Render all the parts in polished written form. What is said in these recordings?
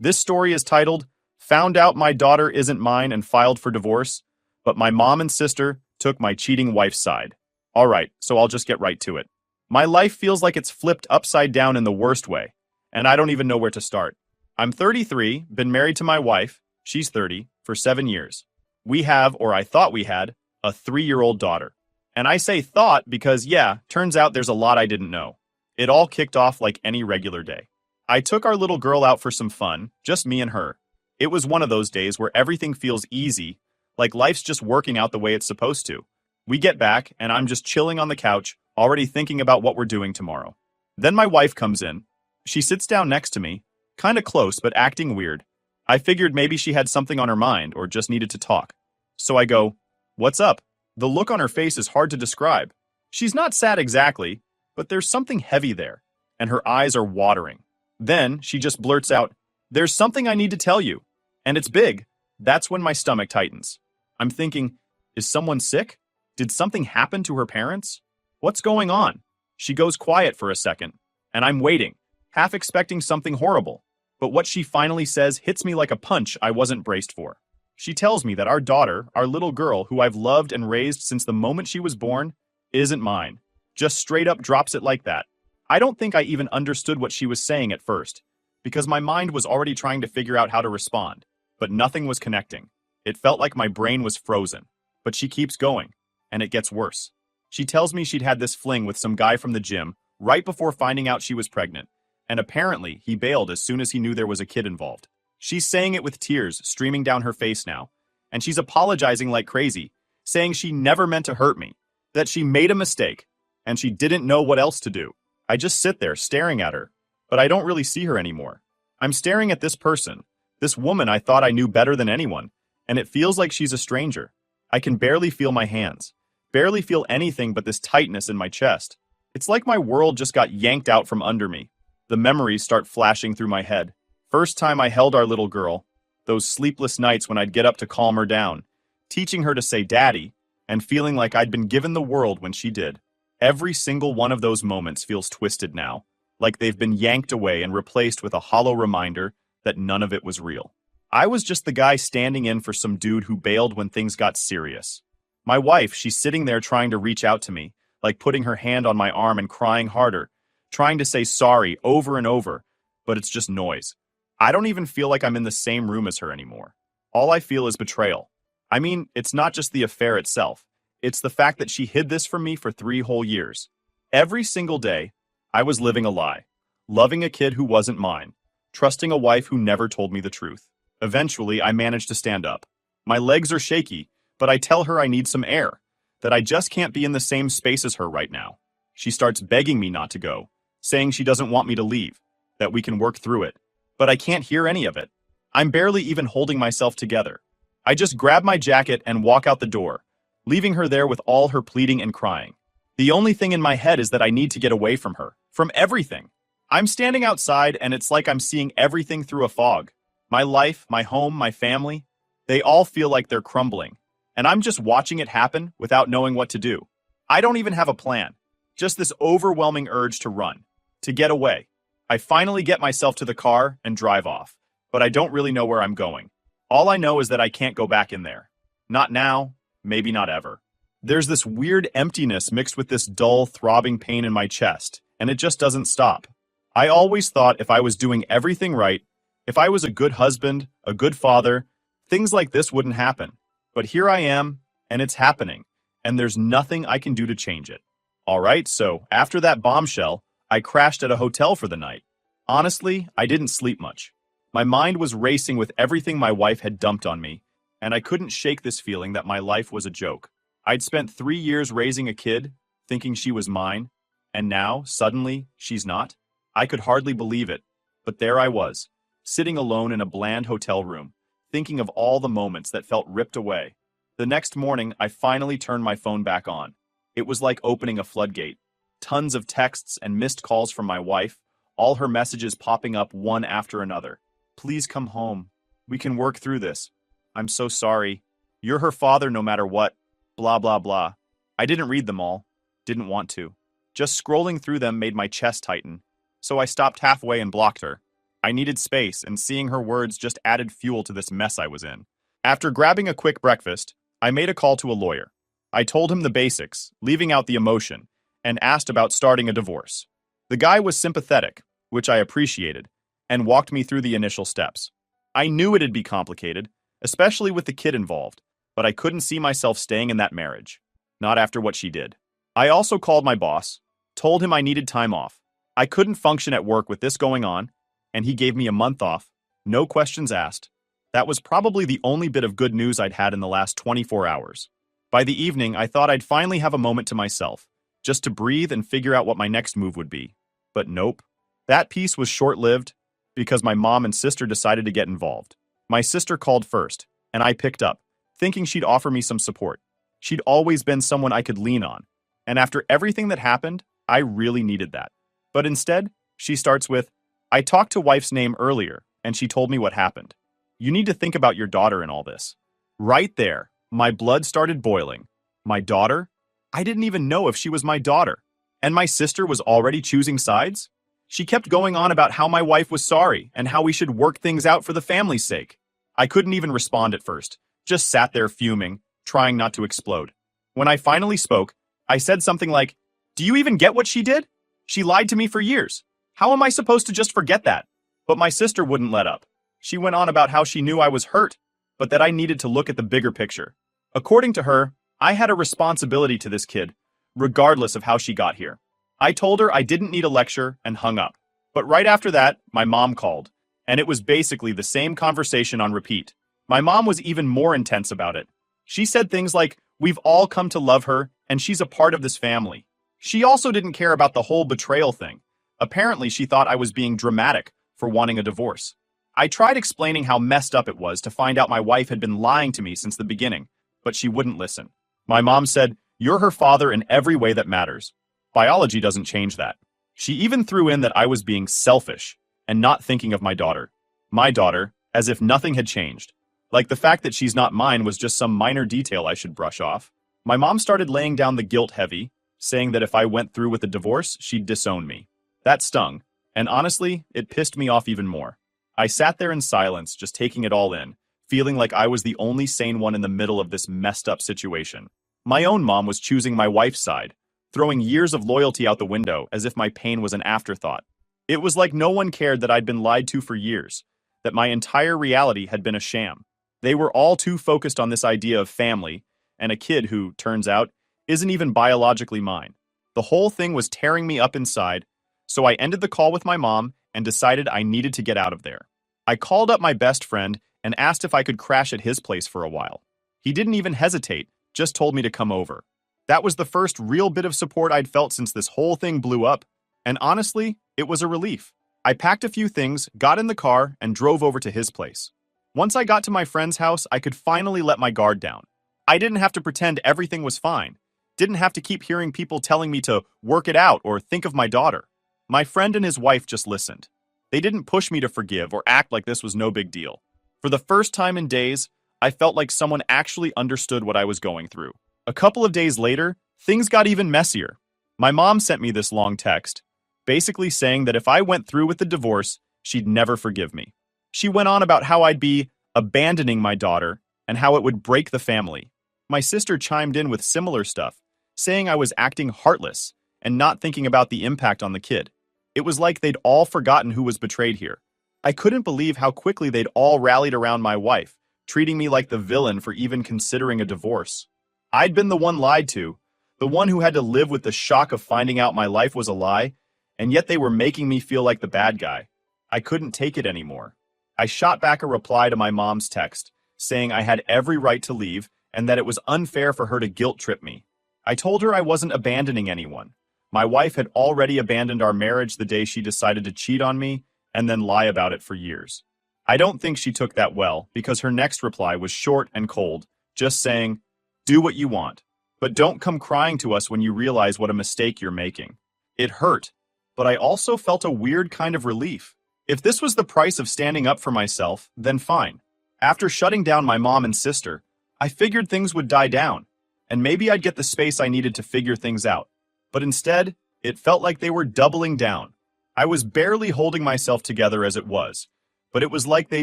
This story is titled, Found Out My Daughter Isn't Mine and Filed for Divorce, but my mom and sister took my cheating wife's side. Alright, so I'll just get right to it. My life feels like it's flipped upside down in the worst way, and I don't even know where to start. I'm 33, been married to my wife, she's 30, for 7 years. We have, or I thought we had, a 3-year-old daughter. And I say thought because, yeah, turns out there's a lot I didn't know. It all kicked off like any regular day. I took our little girl out for some fun, just me and her. It was one of those days where everything feels easy, like life's just working out the way it's supposed to. We get back, and I'm just chilling on the couch, already thinking about what we're doing tomorrow. Then my wife comes in. She sits down next to me, kinda close but acting weird. I figured maybe she had something on her mind or just needed to talk. So I go, "What's up?" The look on her face is hard to describe. She's not sad exactly, but there's something heavy there, and her eyes are watering. Then she just blurts out, "There's something I need to tell you, and it's big." That's when my stomach tightens. I'm thinking, is someone sick? Did something happen to her parents? What's going on? She goes quiet for a second, and I'm waiting, half expecting something horrible. But what she finally says hits me like a punch I wasn't braced for. She tells me that our daughter, our little girl who I've loved and raised since the moment she was born, isn't mine. Just straight up drops it like that. I don't think I even understood what she was saying at first, because my mind was already trying to figure out how to respond, but nothing was connecting. It felt like my brain was frozen. But she keeps going, and it gets worse. She tells me she'd had this fling with some guy from the gym right before finding out she was pregnant, and apparently he bailed as soon as he knew there was a kid involved. She's saying it with tears streaming down her face now, and she's apologizing like crazy, saying she never meant to hurt me, that she made a mistake, and she didn't know what else to do. I just sit there staring at her, but I don't really see her anymore. I'm staring at this person, this woman I thought I knew better than anyone, and it feels like she's a stranger. I can barely feel my hands, barely feel anything but this tightness in my chest. It's like my world just got yanked out from under me. The memories start flashing through my head. First time I held our little girl, those sleepless nights when I'd get up to calm her down, teaching her to say daddy, and feeling like I'd been given the world when she did. Every single one of those moments feels twisted now, like they've been yanked away and replaced with a hollow reminder that none of it was real. I was just the guy standing in for some dude who bailed when things got serious. My wife, she's sitting there trying to reach out to me, like putting her hand on my arm and crying harder, trying to say sorry over and over, but it's just noise. I don't even feel like I'm in the same room as her anymore. All I feel is betrayal. I mean, it's not just the affair itself. It's the fact that she hid this from me for 3 whole years. Every single day, I was living a lie, loving a kid who wasn't mine, trusting a wife who never told me the truth. Eventually, I managed to stand up. My legs are shaky, but I tell her I need some air, that I just can't be in the same space as her right now. She starts begging me not to go, saying she doesn't want me to leave, that we can work through it. But I can't hear any of it. I'm barely even holding myself together. I just grab my jacket and walk out the door, leaving her there with all her pleading and crying. The only thing in my head is that I need to get away from her, from everything. I'm standing outside and it's like I'm seeing everything through a fog. My life, my home, my family, they all feel like they're crumbling. And I'm just watching it happen without knowing what to do. I don't even have a plan. Just this overwhelming urge to run, to get away. I finally get myself to the car and drive off, but I don't really know where I'm going. All I know is that I can't go back in there. Not now, maybe not ever. There's this weird emptiness mixed with this dull, throbbing pain in my chest, and it just doesn't stop. I always thought if I was doing everything right, if I was a good husband, a good father, things like this wouldn't happen. But here I am, and it's happening, and there's nothing I can do to change it. All right, so after that bombshell, I crashed at a hotel for the night. Honestly, I didn't sleep much. My mind was racing with everything my wife had dumped on me, and I couldn't shake this feeling that my life was a joke. I'd spent 3 years raising a kid, thinking she was mine, and now, suddenly, she's not. I could hardly believe it, but there I was, sitting alone in a bland hotel room, thinking of all the moments that felt ripped away. The next morning, I finally turned my phone back on. It was like opening a floodgate. Tons of texts and missed calls from my wife, all her messages popping up one after another. Please come home. We can work through this. I'm so sorry. You're her father no matter what. Blah, blah, blah. I didn't read them all. Didn't want to. Just scrolling through them made my chest tighten, so I stopped halfway and blocked her. I needed space, and seeing her words just added fuel to this mess I was in. After grabbing a quick breakfast, I made a call to a lawyer. I told him the basics, leaving out the emotion, and asked about starting a divorce. The guy was sympathetic, which I appreciated, and walked me through the initial steps. I knew it'd be complicated, especially with the kid involved, but I couldn't see myself staying in that marriage. Not after what she did. I also called my boss, told him I needed time off. I couldn't function at work with this going on, and he gave me a month off, no questions asked. That was probably the only bit of good news I'd had in the last 24 hours. By the evening, I thought I'd finally have a moment to myself, just to breathe and figure out what my next move would be. But nope. That peace was short-lived because my mom and sister decided to get involved. My sister called first, and I picked up, thinking she'd offer me some support. She'd always been someone I could lean on, and after everything that happened, I really needed that. But instead, she starts with, "I talked to wife's name earlier, and she told me what happened. You need to think about your daughter in all this." Right there, my blood started boiling. My daughter? I didn't even know if she was my daughter. And my sister was already choosing sides? She kept going on about how my wife was sorry and how we should work things out for the family's sake. I couldn't even respond at first, just sat there fuming, trying not to explode. When I finally spoke, I said something like, "Do you even get what she did? She lied to me for years. How am I supposed to just forget that?" But my sister wouldn't let up. She went on about how she knew I was hurt, but that I needed to look at the bigger picture. According to her, I had a responsibility to this kid, regardless of how she got here. I told her I didn't need a lecture and hung up. But right after that, my mom called, and it was basically the same conversation on repeat. My mom was even more intense about it. She said things like, "We've all come to love her, and she's a part of this family." She also didn't care about the whole betrayal thing. Apparently, she thought I was being dramatic for wanting a divorce. I tried explaining how messed up it was to find out my wife had been lying to me since the beginning, but she wouldn't listen. My mom said, "You're her father in every way that matters. Biology doesn't change that." She even threw in that I was being selfish and not thinking of my daughter. My daughter, as if nothing had changed. Like the fact that she's not mine was just some minor detail I should brush off. My mom started laying down the guilt heavy, saying that if I went through with the divorce, she'd disown me. That stung, and honestly, it pissed me off even more. I sat there in silence, just taking it all in, feeling like I was the only sane one in the middle of this messed up situation. My own mom was choosing my wife's side, throwing years of loyalty out the window as if my pain was an afterthought. It was like no one cared that I'd been lied to for years, that my entire reality had been a sham. They were all too focused on this idea of family and a kid who, turns out, isn't even biologically mine. The whole thing was tearing me up inside, so I ended the call with my mom and decided I needed to get out of there. I called up my best friend and asked if I could crash at his place for a while. He didn't even hesitate, just told me to come over. That was the first real bit of support I'd felt since this whole thing blew up, and honestly, it was a relief. I packed a few things, got in the car, and drove over to his place. Once I got to my friend's house, I could finally let my guard down. I didn't have to pretend everything was fine. Didn't have to keep hearing people telling me to work it out or think of my daughter. My friend and his wife just listened. They didn't push me to forgive or act like this was no big deal. For the first time in days, I felt like someone actually understood what I was going through. A couple of days later, things got even messier. My mom sent me this long text, basically saying that if I went through with the divorce, she'd never forgive me. She went on about how I'd be abandoning my daughter and how it would break the family. My sister chimed in with similar stuff, saying I was acting heartless and not thinking about the impact on the kid. It was like they'd all forgotten who was betrayed here. I couldn't believe how quickly they'd all rallied around my wife, treating me like the villain for even considering a divorce. I'd been the one lied to, the one who had to live with the shock of finding out my life was a lie, and yet they were making me feel like the bad guy. I couldn't take it anymore. I shot back a reply to my mom's text, saying I had every right to leave and that it was unfair for her to guilt trip me. I told her I wasn't abandoning anyone. My wife had already abandoned our marriage the day she decided to cheat on me and then lie about it for years. I don't think she took that well because her next reply was short and cold, just saying, "Do what you want, but don't come crying to us when you realize what a mistake you're making." It hurt, but I also felt a weird kind of relief. If this was the price of standing up for myself, then fine. After shutting down my mom and sister, I figured things would die down, and maybe I'd get the space I needed to figure things out. But instead, it felt like they were doubling down. I was barely holding myself together as it was, but it was like they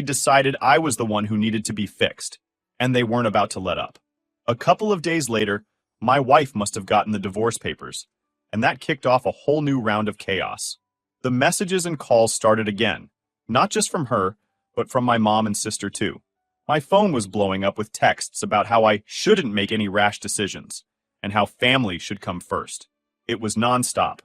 decided I was the one who needed to be fixed, and they weren't about to let up. A couple of days later, my wife must have gotten the divorce papers, and that kicked off a whole new round of chaos. The messages and calls started again, not just from her, but from my mom and sister too. My phone was blowing up with texts about how I shouldn't make any rash decisions, and how family should come first. It was nonstop.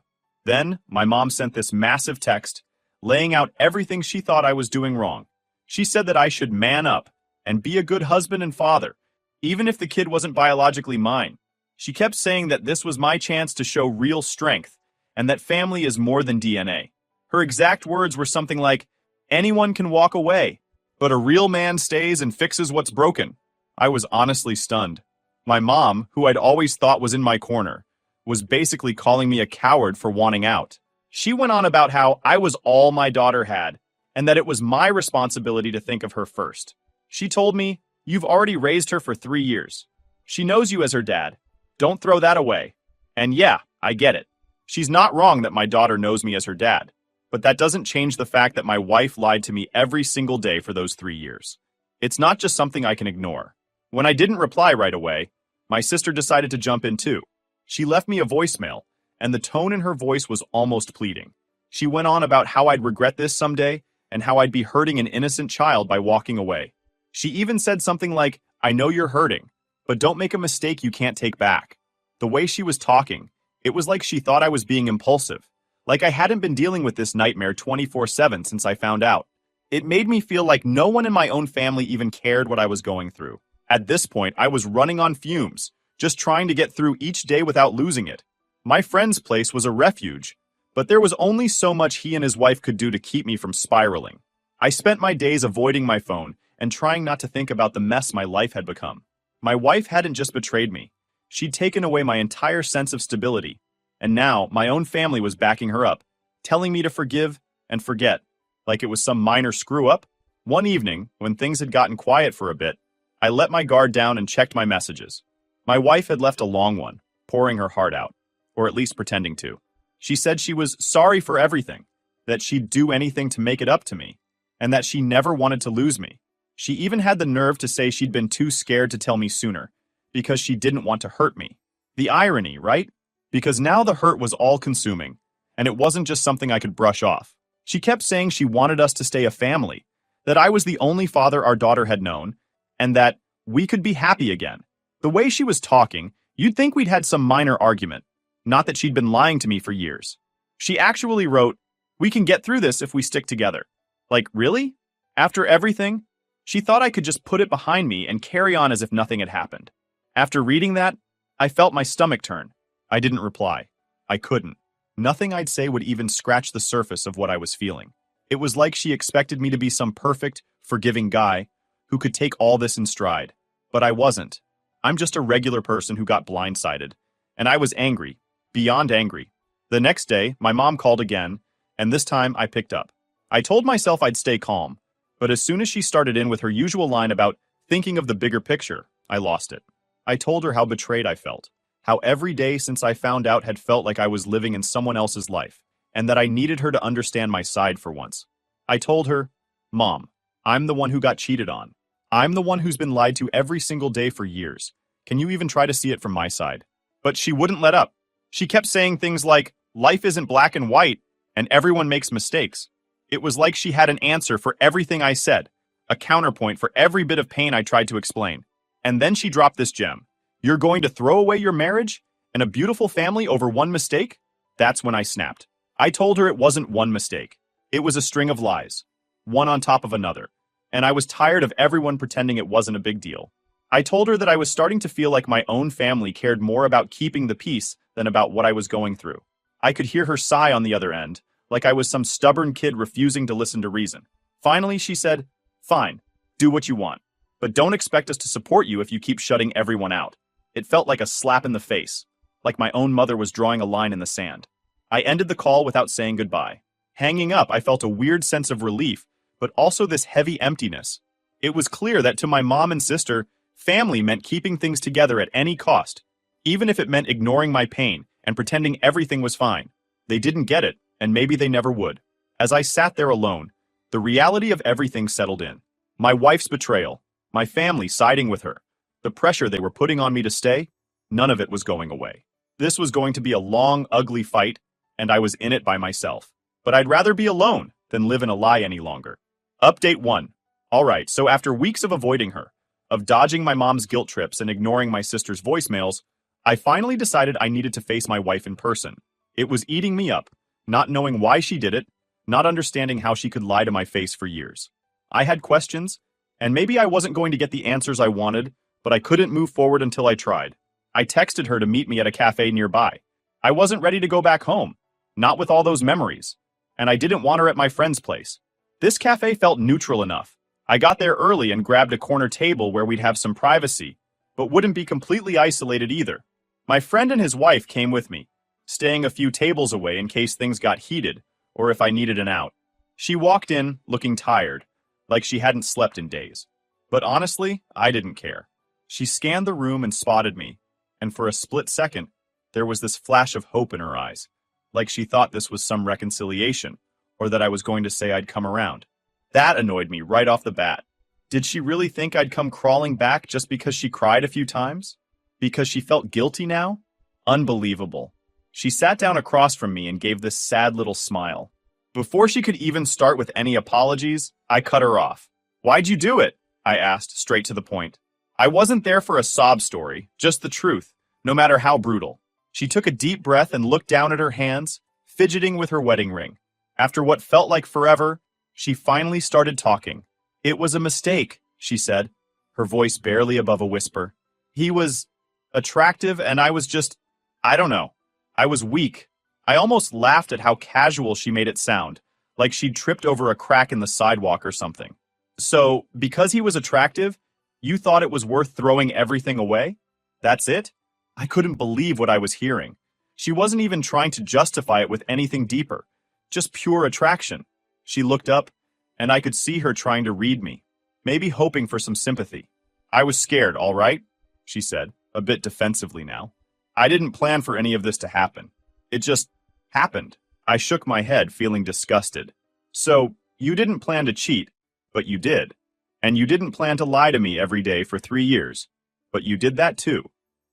Then, my mom sent this massive text, laying out everything she thought I was doing wrong. She said that I should man up and be a good husband and father, even if the kid wasn't biologically mine. She kept saying that this was my chance to show real strength, and that family is more than DNA. Her exact words were something like, "Anyone can walk away, but a real man stays and fixes what's broken." I was honestly stunned. My mom, who I'd always thought was in my corner, was basically calling me a coward for wanting out. She went on about how I was all my daughter had, and that it was my responsibility to think of her first. She told me, "You've already raised her for 3 years. She knows you as her dad. Don't throw that away." And yeah, I get it. She's not wrong that my daughter knows me as her dad, but that doesn't change the fact that my wife lied to me every single day for those 3 years. It's not just something I can ignore. When I didn't reply right away, my sister decided to jump in too. She left me a voicemail, and the tone in her voice was almost pleading. She went on about how I'd regret this someday, and how I'd be hurting an innocent child by walking away. She even said something like, "I know you're hurting, but don't make a mistake you can't take back." The way she was talking, it was like she thought I was being impulsive, like I hadn't been dealing with this nightmare 24/7 since I found out. It made me feel like no one in my own family even cared what I was going through. At this point, I was running on fumes, just trying to get through each day without losing it. My friend's place was a refuge, but there was only so much he and his wife could do to keep me from spiraling. I spent my days avoiding my phone and trying not to think about the mess my life had become. My wife hadn't just betrayed me. She'd taken away my entire sense of stability, and now my own family was backing her up, telling me to forgive and forget, like it was some minor screw-up. One evening, when things had gotten quiet for a bit, I let my guard down and checked my messages. My wife had left a long one, pouring her heart out, or at least pretending to. She said she was sorry for everything, that she'd do anything to make it up to me, and that she never wanted to lose me. She even had the nerve to say she'd been too scared to tell me sooner, because she didn't want to hurt me. The irony, right? Because now the hurt was all-consuming, and it wasn't just something I could brush off. She kept saying she wanted us to stay a family, that I was the only father our daughter had known, and that we could be happy again. The way she was talking, you'd think we'd had some minor argument, not that she'd been lying to me for years. She actually wrote, "We can get through this if we stick together." Like, really? After everything? She thought I could just put it behind me and carry on as if nothing had happened. After reading that, I felt my stomach turn. I didn't reply. I couldn't. Nothing I'd say would even scratch the surface of what I was feeling. It was like she expected me to be some perfect, forgiving guy who could take all this in stride. But I wasn't. I'm just a regular person who got blindsided. And I was angry, beyond angry. The next day, my mom called again, and this time I picked up. I told myself I'd stay calm, but as soon as she started in with her usual line about thinking of the bigger picture, I lost it. I told her how betrayed I felt, how every day since I found out had felt like I was living in someone else's life, and that I needed her to understand my side for once. I told her, "Mom, I'm the one who got cheated on. I'm the one who's been lied to every single day for years. Can you even try to see it from my side?" But she wouldn't let up. She kept saying things like, "Life isn't black and white, and everyone makes mistakes." It was like she had an answer for everything I said, a counterpoint for every bit of pain I tried to explain. And then she dropped this gem. "You're going to throw away your marriage and a beautiful family over one mistake?" That's when I snapped. I told her it wasn't one mistake. It was a string of lies, one on top of another, and I was tired of everyone pretending it wasn't a big deal. I told her that I was starting to feel like my own family cared more about keeping the peace than about what I was going through. I could hear her sigh on the other end, like I was some stubborn kid refusing to listen to reason. Finally, she said, "Fine, do what you want, but don't expect us to support you if you keep shutting everyone out." It felt like a slap in the face, like my own mother was drawing a line in the sand. I ended the call without saying goodbye. Hanging up, I felt a weird sense of relief, but also this heavy emptiness. It was clear that to my mom and sister, family meant keeping things together at any cost, even if it meant ignoring my pain and pretending everything was fine. They didn't get it, and maybe they never would. As I sat there alone, the reality of everything settled in. My wife's betrayal, my family siding with her, the pressure they were putting on me to stay, none of it was going away. This was going to be a long, ugly fight, and I was in it by myself. But I'd rather be alone than live in a lie any longer. Update 1. Alright, so after weeks of avoiding her, of dodging my mom's guilt trips and ignoring my sister's voicemails, I finally decided I needed to face my wife in person. It was eating me up, not knowing why she did it, not understanding how she could lie to my face for years. I had questions, and maybe I wasn't going to get the answers I wanted, but I couldn't move forward until I tried. I texted her to meet me at a cafe nearby. I wasn't ready to go back home, not with all those memories, and I didn't want her at my friend's place. This cafe felt neutral enough. I got there early and grabbed a corner table where we'd have some privacy, but wouldn't be completely isolated either. My friend and his wife came with me, staying a few tables away in case things got heated or if I needed an out. She walked in, looking tired, like she hadn't slept in days. But honestly, I didn't care. She scanned the room and spotted me, and for a split second, there was this flash of hope in her eyes, like she thought this was some reconciliation, or that I was going to say I'd come around. That annoyed me right off the bat. Did she really think I'd come crawling back just because she cried a few times? Because she felt guilty now? Unbelievable. She sat down across from me and gave this sad little smile. Before she could even start with any apologies, I cut her off. Why'd you do it? I asked, straight to the point. I wasn't there for a sob story, just the truth, no matter how brutal. She took a deep breath and looked down at her hands, fidgeting with her wedding ring. After what felt like forever, she finally started talking. It was a mistake, she said, her voice barely above a whisper. He was attractive and I was just, I don't know. I was weak. I almost laughed at how casual she made it sound, like she'd tripped over a crack in the sidewalk or something. So, because he was attractive, you thought it was worth throwing everything away? That's it? I couldn't believe what I was hearing. She wasn't even trying to justify it with anything deeper, just pure attraction. She looked up, and I could see her trying to read me, maybe hoping for some sympathy. I was scared, all right, she said, a bit defensively now. I didn't plan for any of this to happen. It just happened. I shook my head, feeling disgusted. So, you didn't plan to cheat, but you did. And you didn't plan to lie to me every day for 3 years, but you did that too.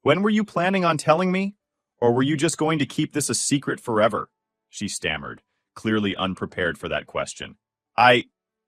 When were you planning on telling me? Or were you just going to keep this a secret forever? She stammered, clearly unprepared for that question. I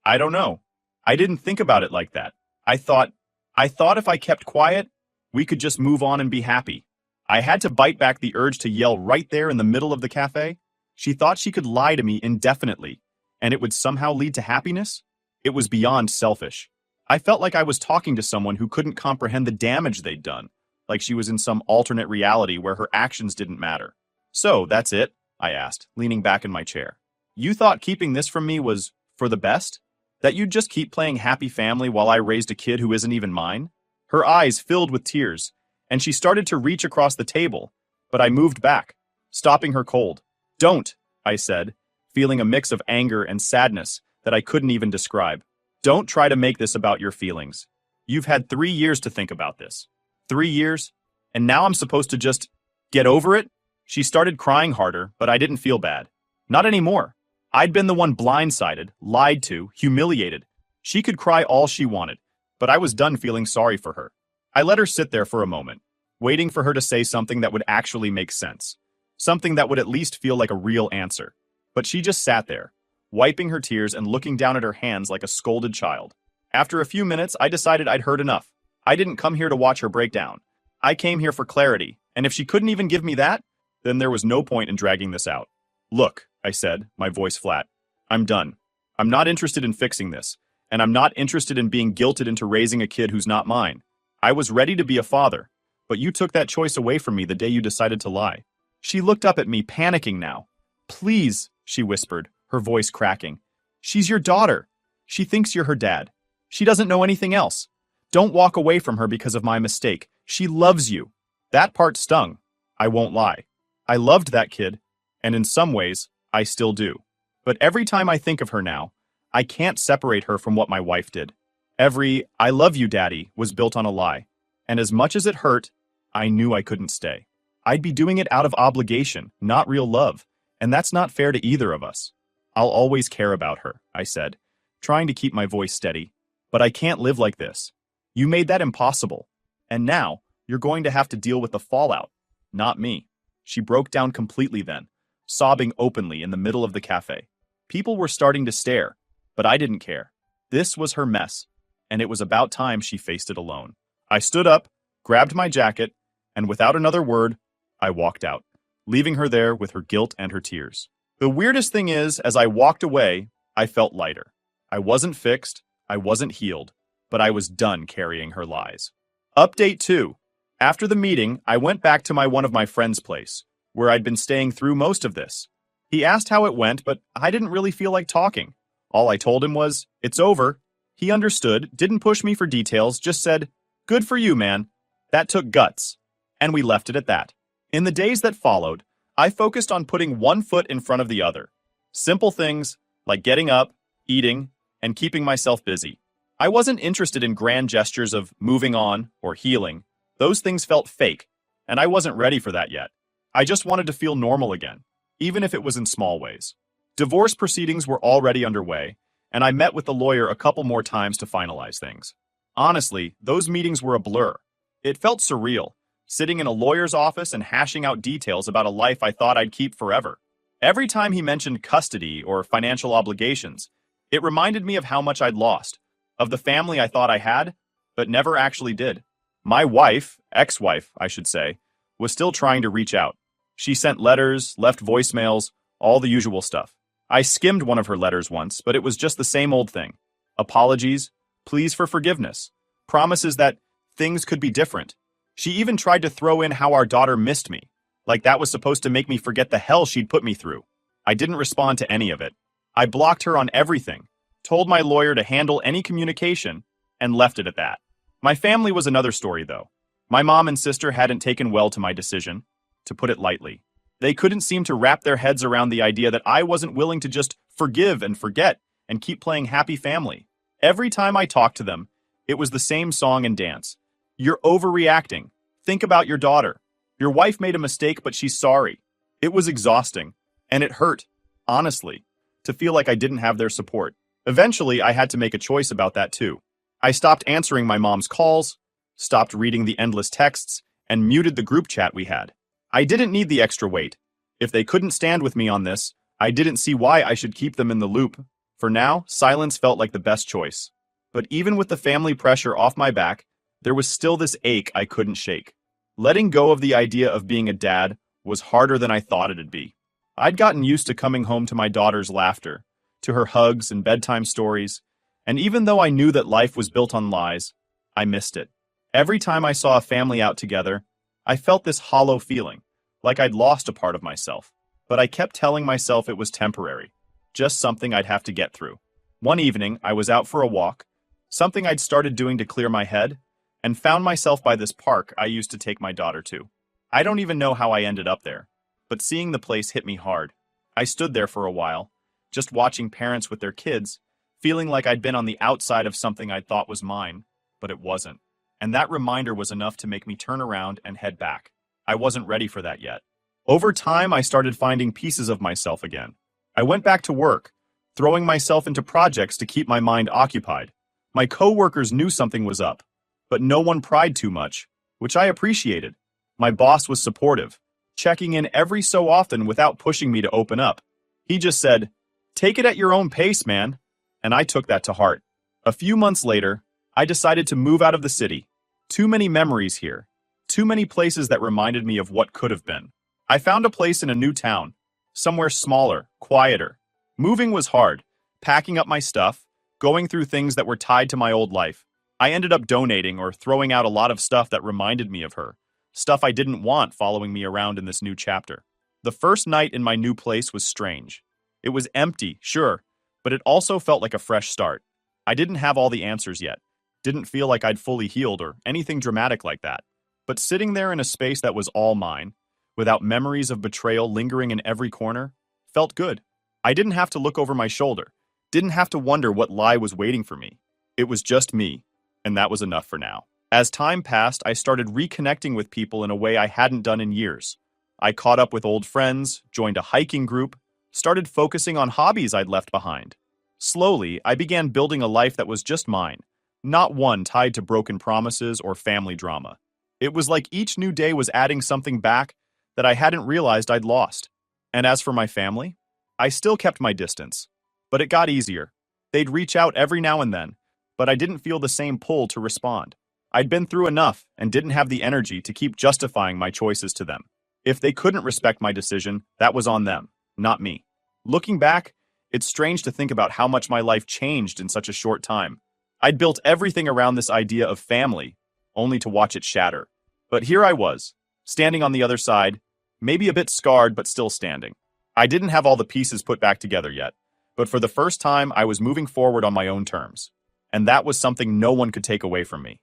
don't know. I didn't think about it like that. I thought if I kept quiet, we could just move on and be happy. I had to bite back the urge to yell right there in the middle of the cafe. She thought she could lie to me indefinitely, and it would somehow lead to happiness? It was beyond selfish. I felt like I was talking to someone who couldn't comprehend the damage they'd done, like she was in some alternate reality where her actions didn't matter. So, that's it? I asked, leaning back in my chair. You thought keeping this from me was for the best? That you'd just keep playing happy family while I raised a kid who isn't even mine? Her eyes filled with tears, and she started to reach across the table, but I moved back, stopping her cold. Don't, I said, feeling a mix of anger and sadness that I couldn't even describe. Don't try to make this about your feelings. You've had 3 years to think about this. 3 years? And now I'm supposed to just get over it? She started crying harder, but I didn't feel bad. Not anymore. I'd been the one blindsided, lied to, humiliated. She could cry all she wanted, but I was done feeling sorry for her. I let her sit there for a moment, waiting for her to say something that would actually make sense. Something that would at least feel like a real answer. But she just sat there, wiping her tears and looking down at her hands like a scolded child. After a few minutes, I decided I'd heard enough. I didn't come here to watch her break down. I came here for clarity, and if she couldn't even give me that, then there was no point in dragging this out. Look, I said, my voice flat. I'm done. I'm not interested in fixing this, and I'm not interested in being guilted into raising a kid who's not mine. I was ready to be a father, but you took that choice away from me the day you decided to lie. She looked up at me, panicking now. Please, she whispered, her voice cracking. She's your daughter. She thinks you're her dad. She doesn't know anything else. Don't walk away from her because of my mistake. She loves you. That part stung. I won't lie. I loved that kid, and in some ways, I still do. But every time I think of her now, I can't separate her from what my wife did. Every "I love you, Daddy" was built on a lie. And as much as it hurt, I knew I couldn't stay. I'd be doing it out of obligation, not real love. And that's not fair to either of us. I'll always care about her, I said, trying to keep my voice steady. But I can't live like this. You made that impossible. And now, you're going to have to deal with the fallout. Not me. She broke down completely then, sobbing openly in the middle of the cafe. People were starting to stare, but I didn't care. This was her mess, and it was about time she faced it alone. I stood up, grabbed my jacket, and without another word, I walked out, leaving her there with her guilt and her tears. The weirdest thing is, as I walked away, I felt lighter. I wasn't fixed, I wasn't healed, but I was done carrying her lies. Update 2. After the meeting, I went back to one of my friend's place, where I'd been staying through most of this. He asked how it went, but I didn't really feel like talking. All I told him was, "It's over." He understood, didn't push me for details, just said, "Good for you, man." That took guts. And we left it at that. In the days that followed, I focused on putting one foot in front of the other. Simple things, like getting up, eating, and keeping myself busy. I wasn't interested in grand gestures of moving on or healing. Those things felt fake, and I wasn't ready for that yet. I just wanted to feel normal again, even if it was in small ways. Divorce proceedings were already underway, and I met with the lawyer a couple more times to finalize things. Honestly, those meetings were a blur. It felt surreal, sitting in a lawyer's office and hashing out details about a life I thought I'd keep forever. Every time he mentioned custody or financial obligations, it reminded me of how much I'd lost, of the family I thought I had, but never actually did. My wife, ex-wife, I should say, was still trying to reach out. She sent letters, left voicemails, all the usual stuff. I skimmed one of her letters once, but it was just the same old thing. Apologies, pleas for forgiveness, promises that things could be different. She even tried to throw in how our daughter missed me, like that was supposed to make me forget the hell she'd put me through. I didn't respond to any of it. I blocked her on everything, told my lawyer to handle any communication, and left it at that. My family was another story, though. My mom and sister hadn't taken well to my decision, to put it lightly. They couldn't seem to wrap their heads around the idea that I wasn't willing to just forgive and forget and keep playing happy family. Every time I talked to them, it was the same song and dance. "You're overreacting. Think about your daughter. Your wife made a mistake, but she's sorry." It was exhausting, and it hurt, honestly, to feel like I didn't have their support. Eventually, I had to make a choice about that too. I stopped answering my mom's calls, stopped reading the endless texts, and muted the group chat we had. I didn't need the extra weight. If they couldn't stand with me on this, I didn't see why I should keep them in the loop. For now, silence felt like the best choice. But even with the family pressure off my back, there was still this ache I couldn't shake. Letting go of the idea of being a dad was harder than I thought it'd be. I'd gotten used to coming home to my daughter's laughter, to her hugs and bedtime stories, and even though I knew that life was built on lies, I missed it. Every time I saw a family out together, I felt this hollow feeling, like I'd lost a part of myself. But I kept telling myself it was temporary, just something I'd have to get through. One evening, I was out for a walk, something I'd started doing to clear my head, and found myself by this park I used to take my daughter to. I don't even know how I ended up there, but seeing the place hit me hard. I stood there for a while, just watching parents with their kids, feeling like I'd been on the outside of something I thought was mine, but it wasn't. And that reminder was enough to make me turn around and head back. I wasn't ready for that yet. Over time, I started finding pieces of myself again. I went back to work, throwing myself into projects to keep my mind occupied. My coworkers knew something was up, but no one pried too much, which I appreciated. My boss was supportive, checking in every so often without pushing me to open up. He just said, "Take it at your own pace, man." And I took that to heart. A few months later, I decided to move out of the city. Too many memories here. Too many places that reminded me of what could have been. I found a place in a new town, somewhere smaller, quieter. Moving was hard, packing up my stuff, going through things that were tied to my old life. I ended up donating or throwing out a lot of stuff that reminded me of her, stuff I didn't want following me around in this new chapter. The first night in my new place was strange. It was empty, sure, but it also felt like a fresh start. I didn't have all the answers yet, didn't feel like I'd fully healed or anything dramatic like that. But sitting there in a space that was all mine, without memories of betrayal lingering in every corner, felt good. I didn't have to look over my shoulder, didn't have to wonder what lie was waiting for me. It was just me, and that was enough for now. As time passed, I started reconnecting with people in a way I hadn't done in years. I caught up with old friends, joined a hiking group, started focusing on hobbies I'd left behind. Slowly, I began building a life that was just mine, not one tied to broken promises or family drama. It was like each new day was adding something back that I hadn't realized I'd lost. And as for my family, I still kept my distance. But it got easier. They'd reach out every now and then, but I didn't feel the same pull to respond. I'd been through enough and didn't have the energy to keep justifying my choices to them. If they couldn't respect my decision, that was on them, not me. Looking back, it's strange to think about how much my life changed in such a short time. I'd built everything around this idea of family, only to watch it shatter. But here I was, standing on the other side, maybe a bit scarred but still standing. I didn't have all the pieces put back together yet, but for the first time I was moving forward on my own terms. And that was something no one could take away from me.